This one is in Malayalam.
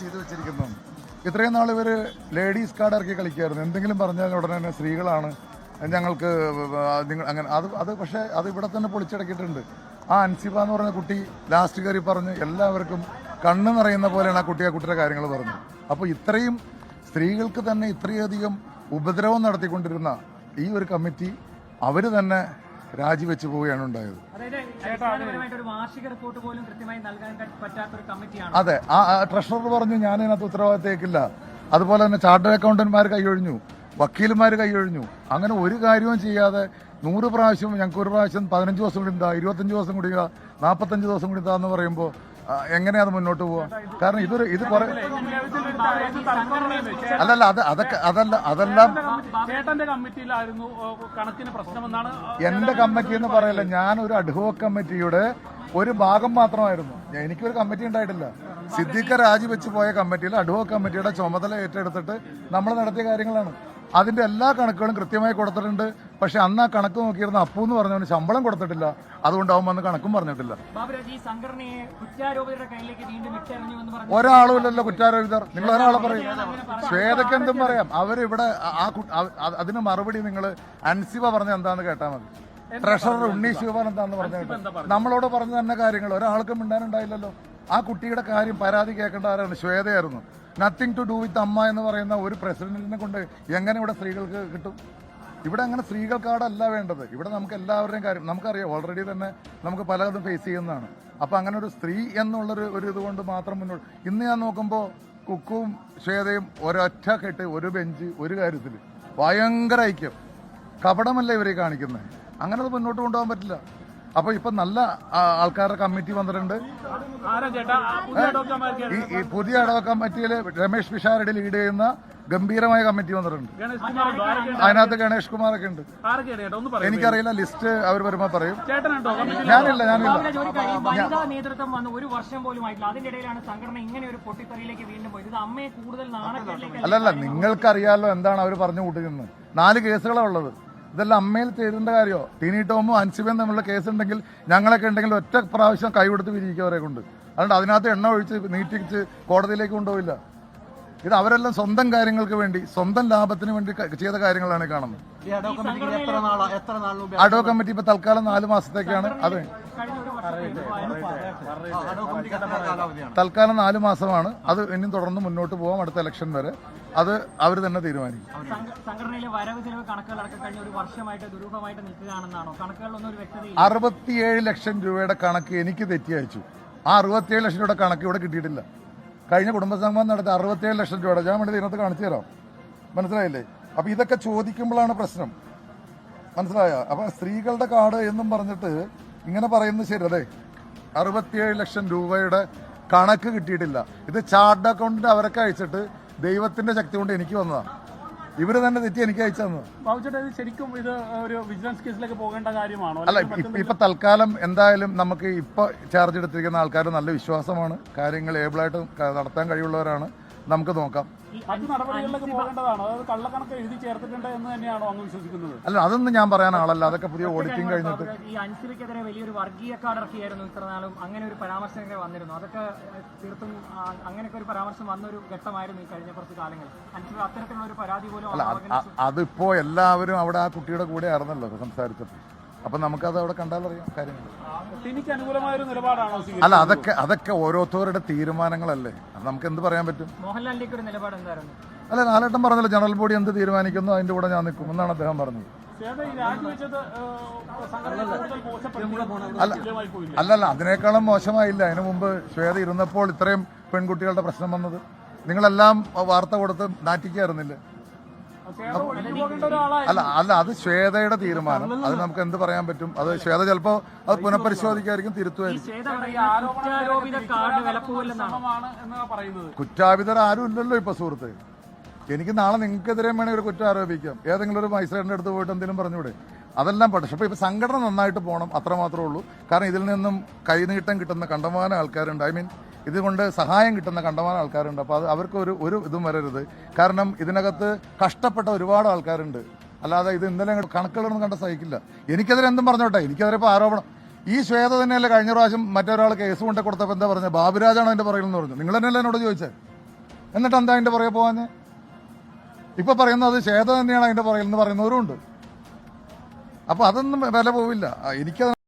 ചെയ്തു വെച്ചിരിക്കുന്നു. ഇത്രയും നാൾ ഇവർ ലേഡീസ് കാർഡ് ഇറക്കി കളിക്കായിരുന്നു. എന്തെങ്കിലും പറഞ്ഞാൽ ഉടനെ തന്നെ സ്ത്രീകളാണ് ഞങ്ങൾക്ക് നിങ്ങൾ അങ്ങനെ അത് പക്ഷേ അത് ഇവിടെ തന്നെ പൊളിച്ചടക്കിയിട്ടുണ്ട്. ആ അൻസിബ എന്ന് പറഞ്ഞ കുട്ടി ലാസ്റ്റ് കയറി പറഞ്ഞ് എല്ലാവർക്കും കണ്ണ് നിറയുന്ന പോലെയാണ് ആ കുട്ടിയുടെ കാര്യങ്ങൾ പറഞ്ഞത്. അപ്പോൾ ഇത്രയും സ്ത്രീകൾക്ക് തന്നെ ഇത്രയധികം ഉപദ്രവം നടത്തിക്കൊണ്ടിരുന്ന ഈ ഒരു കമ്മിറ്റി അവർ തന്നെ രാജിവെച്ച് പോവുകയാണ് ഉണ്ടായത്. അതെ, ആ ട്രഷറർ പറഞ്ഞു ഞാൻ ഇതിനകത്ത് ഉത്തരവാദിത്തേക്കില്ല. അതുപോലെ തന്നെ ചാർട്ടേഡ് അക്കൗണ്ടന്റ്മാർ കൈയൊഴിഞ്ഞു, വക്കീലുമാർ കൈയൊഴിഞ്ഞു. അങ്ങനെ ഒരു കാര്യവും ചെയ്യാതെ 100 പ്രാവശ്യം ഞങ്ങൾക്ക് ഒരു പ്രാവശ്യം 15 ദിവസം കൂടി ഇതാ, 25 ദിവസം കൂടി ഇതാ, 45 ദിവസം കൂടി ഇതാ എന്ന് പറയുമ്പോൾ എങ്ങനെയാ അത് മുന്നോട്ട് പോവാ? കാരണം ഇത് കുറെ അല്ലല്ല അതെല്ലാം എന്റെ കമ്മിറ്റി എന്ന് പറയല്ല. ഞാൻ ഒരു അഡ്ഹോക് കമ്മിറ്റിയുടെ ഒരു ഭാഗം മാത്രമായിരുന്നു. എനിക്കൊരു കമ്മിറ്റി ഉണ്ടായിട്ടില്ല. സിദ്ദീഖ് രാജിവെച്ച് പോയ കമ്മിറ്റിയിൽ അഡ്ഹോക് കമ്മിറ്റിയുടെ ചുമതല ഏറ്റെടുത്തിട്ട് നമ്മൾ നടത്തിയ കാര്യങ്ങളാണ്. അതിന്റെ എല്ലാ കണക്കുകളും കൃത്യമായി കൊടുത്തിട്ടുണ്ട്. പക്ഷെ അന്ന് ആ കണക്ക് നോക്കിയിരുന്ന അപ്പു എന്ന് പറഞ്ഞവന് ശമ്പളം കൊടുത്തിട്ടില്ല. അതുകൊണ്ട് അവൻ വന്ന് കണക്കും പറഞ്ഞിട്ടില്ല. ഒരാളും ഇല്ലല്ലോ കുറ്റാരോപിതർ. നിങ്ങൾ ഒരാളെ പറയും, ശ്വേതയ്ക്ക് എന്തും പറയാം. അവരിവിടെ അതിന് മറുപടി നിങ്ങൾ അൻസിബ പറഞ്ഞ എന്താന്ന് കേട്ടാൽ മതി. ട്രഷറർ ഉണ്ണി ശിവൻ എന്താന്ന് പറഞ്ഞിട്ട് നമ്മളോട് പറഞ്ഞ തന്നെ കാര്യങ്ങൾ ഒരാൾക്കും മിണ്ടാനുണ്ടായില്ലല്ലോ. ആ കുട്ടിയുടെ കാര്യം പരാതി കേൾക്കേണ്ട ആരാണ്? ശ്വേതയായിരുന്നു. നത്തിങ് ടു ഡു വിത്ത് അമ്മ എന്ന് പറയുന്ന ഒരു പ്രസിഡന്റിനെ കൊണ്ട് എങ്ങനെ ഇവിടെ സ്ത്രീകൾക്ക് കിട്ടും? ഇവിടെ അങ്ങനെ സ്ത്രീകൾക്കാടല്ല വേണ്ടത്. ഇവിടെ നമുക്ക് എല്ലാവരുടെയും കാര്യം നമുക്കറിയാം. ഓൾറെഡി തന്നെ നമുക്ക് പലതും ഫേസ് ചെയ്യുന്നതാണ്. അപ്പം അങ്ങനെ ഒരു സ്ത്രീ എന്നുള്ളൊരു ഇതുകൊണ്ട് മാത്രം മുന്നോട്ട് ഇന്ന് ഞാൻ നോക്കുമ്പോൾ കുക്കും ശ്വേതയും ഒരൊറ്റ കെട്ട്, ഒരു ബെഞ്ച്, ഒരു കാര്യത്തിൽ ഭയങ്കര ഐക്യം. കപടമല്ല ഇവരെ കാണിക്കുന്നത്. അങ്ങനെ അത് മുന്നോട്ട് കൊണ്ടുപോകാൻ പറ്റില്ല. അപ്പൊ ഇപ്പൊ നല്ല ആൾക്കാരുടെ കമ്മിറ്റി വന്നിട്ടുണ്ട്. ഈ പുതിയ അഡ്ഹോക് കമ്മിറ്റിയിൽ രമേശ് പിഷാരടി ലീഡ് ചെയ്യുന്ന ഗംഭീരമായ കമ്മിറ്റി വന്നിട്ടുണ്ട്. അതിനകത്ത് ഗണേഷ് കുമാറൊക്കെ ഉണ്ട്. എനിക്കറിയില്ല, ലിസ്റ്റ് അവർ വരുമ്പോ പറയും. ഞാനില്ല നേതൃത്വം വന്ന് ഒരു വർഷം പോലും ആയിട്ടില്ല. അതിന്റെ ഇടയിലാണ് സംഘടന ഇങ്ങനെ ഒരു പൊട്ടിത്തെറിയിലേക്ക് വീണ്ടും പോയത്. അമ്മയെ കൂടുതൽ അല്ലല്ല, നിങ്ങൾക്കറിയാലോ എന്താണ് അവർ പറഞ്ഞു കൂട്ടുന്നത്. 4 കേസുകളാണ് ഉള്ളത്. ഇതെല്ലാം അമ്മയിൽ ചെയ്തേണ്ട കാര്യമോ? ടീനി ടോമും അൻസിബയും തമ്മിലുള്ള കേസുണ്ടെങ്കിൽ ഞങ്ങളൊക്കെ ഉണ്ടെങ്കിൽ ഒറ്റ പ്രാവശ്യം കൈ കൊടുത്ത് വിരിയിക്കവരെ കൊണ്ട്. അതുകൊണ്ട് അതിനകത്ത് എണ്ണ ഒഴിച്ച് നീട്ടിച്ച് കോടതിയിലേക്ക് കൊണ്ടുപോയില്ല. ഇത് അവരെല്ലാം സ്വന്തം കാര്യങ്ങൾക്ക് വേണ്ടി, സ്വന്തം ലാഭത്തിന് വേണ്ടി ചെയ്ത കാര്യങ്ങളാണ് കാണുന്നത്. അഡ്ഹോക് കമ്മിറ്റി ഇപ്പൊ തൽക്കാലം 4 മാസത്തേക്കാണ്. അതെ, തൽക്കാലം 4 മാസമാണ്. അത് ഇനിയും തുടർന്ന് മുന്നോട്ട് പോകാം അടുത്ത ഇലക്ഷൻ വരെ. അത് അവർ തന്നെ തീരുമാനിക്കും. സംഘടനയിലെ വരവ് ചെലവ് കണക്കുകളൊക്കെ കഴിഞ്ഞ ഒരു വർഷമായിട്ട് ദുരൂഹമായിട്ട് നിൽക്കുകയാണെന്നാണോ? കണക്കുകളിലൊന്നും ഒരു വ്യക്തതയില്ല. 67 ലക്ഷം രൂപയുടെ കണക്ക് എനിക്ക് തെറ്റി അയച്ചു. ആ 67 ലക്ഷം രൂപയുടെ കണക്ക് ഇവിടെ കിട്ടിയിട്ടില്ല. കഴിഞ്ഞ കുടുംബസംഗമം നടത്തി 67 ലക്ഷം രൂപയുടെ ഞാൻ വേണ്ടി ഇതിനകത്ത് കാണിച്ചു തരാം. മനസ്സിലായില്ലേ? അപ്പൊ ഇതൊക്കെ ചോദിക്കുമ്പോഴാണ് പ്രശ്നം. മനസ്സിലായ? അപ്പൊ സ്ത്രീകളുടെ കാർഡ് എന്നും പറഞ്ഞിട്ട് ഇങ്ങനെ പറയുന്നത് ശരി. അതെ, 67 ലക്ഷം രൂപയുടെ കണക്ക് കിട്ടിയിട്ടില്ല. ഇത് ചാർട്ടേഡ് അക്കൗണ്ടിന്റെ അവരൊക്കെ അയച്ചിട്ട് ദൈവത്തിന്റെ ശക്തി കൊണ്ട് എനിക്ക് വന്നതാണ്. ഇവര് തന്നെ തെറ്റി എനിക്ക് അയച്ചു തന്നത്. ശരിക്കും ഇത് ഒരു വിജിലൻസ് കേസിലേക്ക് പോകേണ്ട കാര്യമാണോ? അല്ല, ഇപ്പൊ തൽക്കാലം എന്തായാലും നമുക്ക് ഇപ്പൊ ചാർജ് എടുത്തിരിക്കുന്ന ആൾക്കാർ നല്ല വിശ്വാസമാണ്. കാര്യങ്ങൾ ഏബിളായിട്ട് നടത്താൻ കഴിവുള്ളവരാണ്. നമുക്ക് നോക്കാം. അല്ല, അതൊന്നും ഞാൻ പറയാൻ ആളല്ല. അതൊക്കെ പുതിയ ഓഡിറ്റിംഗ് കഴിഞ്ഞിട്ട് ഈ അൻസിബയ്ക്കെതിരെ വലിയൊരു വർഗീയ കാർഡ് ഇറക്കിയായിരുന്നു ഇത്ര നാളും. അങ്ങനെ ഒരു പരാമർശം വന്നിരുന്നു. അതൊക്കെ തീർത്തും അങ്ങനെയൊക്കെ ഒരു പരാമർശം വന്നൊരു ഘട്ടമായിരുന്നു ഈ കഴിഞ്ഞ കുറച്ച് കാലങ്ങൾ. അൻസിബ അത്തരത്തിലുള്ള ഒരു പരാതി പോലും അതിപ്പോ എല്ലാവരും അവിടെ ആ കുട്ടിയുടെ കൂടെ ആയിരുന്നല്ലോ സംസാരിച്ചത്. അപ്പൊ നമുക്കത് അവിടെ കണ്ടാലറിയാം കാര്യങ്ങൾ. അല്ല, അതൊക്കെ ഓരോരുത്തരുടെ തീരുമാനങ്ങളല്ലേ. നമുക്ക് എന്ത് പറയാൻ പറ്റും? മോഹൻലാലിന്റെ ഒരു നിലപാട് എന്തായിരുന്നു? അല്ല, ലാലേട്ടൻ പറഞ്ഞല്ലോ ജനറൽ ബോഡി എന്ത് തീരുമാനിക്കുന്നു അതിന്റെ കൂടെ ഞാൻ നിൽക്കും എന്നാണ് അദ്ദേഹം പറഞ്ഞത്. അല്ലല്ല, അതിനേക്കാളും മോശമായില്ല. അതിനു മുമ്പ് ശ്വേത ഇരുന്നപ്പോൾ ഇത്രയും പെൺകുട്ടികളുടെ പ്രശ്നം വന്നത്. നിങ്ങളെല്ലാം വാർത്ത കൊടുത്ത് നാറ്റിക്കായിരുന്നില്ലേ? അല്ല, അത് ശ്വേതയുടെ തീരുമാനം. അത് നമുക്ക് എന്ത് പറയാൻ പറ്റും? അത് ശ്വേത ചിലപ്പോ അത് പുനഃപരിശോധിക്കായിരിക്കും, തിരുത്തുമായിരിക്കും. കുറ്റാവിതർ ആരും ഇല്ലല്ലോ ഇപ്പൊ സുഹൃത്ത്. എനിക്ക് നാളെ നിങ്ങൾക്കെതിരെ വേണമെങ്കിൽ ഒരു കുറ്റം ആരോപിക്കാം. ഏതെങ്കിലും ഒരു മജിസ്ട്രേറ്റിന്റെ അടുത്ത് പോയിട്ട് എന്തെങ്കിലും പറഞ്ഞൂടെ? അതെല്ലാം പക്ഷേ ഇപ്പൊ സംഘടന നന്നായിട്ട് പോകണം, അത്രമാത്രമേ ഉള്ളൂ. കാരണം ഇതിൽ നിന്നും കൈനീട്ടം കിട്ടുന്ന കണ്ടമാനം ആൾക്കാരുണ്ട്. ഇതുകൊണ്ട് സഹായം കിട്ടുന്ന കണ്ടമാനം ആൾക്കാരുണ്ട്. അപ്പോൾ അത് അവർക്ക് ഒരു ഇതും വരരുത്. കാരണം ഇതിനകത്ത് കഷ്ടപ്പെട്ട ഒരുപാട് ആൾക്കാരുണ്ട്. അല്ലാതെ ഇത് ഇന്നലെ കണക്കുകളൊന്നും കണ്ട സഹിക്കില്ല. എനിക്കെതിരെ എന്തും പറഞ്ഞോട്ടെ, എനിക്കെതിരെ ഇപ്പോൾ ആരോപണം. ഈ ശ്വേത തന്നെയല്ലേ കഴിഞ്ഞ പ്രാവശ്യം മറ്റൊരാൾ കേസ് കൊണ്ട് കൊടുത്തപ്പോൾ എന്താ പറഞ്ഞത്? ബാബുരാജാണ് അതിന്റെ പുറകിൽ എന്ന് പറഞ്ഞു. നിങ്ങൾ തന്നെയല്ലേ എന്നോട് ചോദിച്ചത്? എന്നിട്ട് എന്താ അതിന്റെ പുറകെ പോകാഞ്ഞ്? ഇപ്പൊ പറയുന്നത് ശ്വേത തന്നെയാണ് അതിന്റെ പുറകിൽ എന്ന് പറയുന്നവരും ഉണ്ട്. അപ്പൊ അതൊന്നും വില പോവില്ല. എനിക്കത്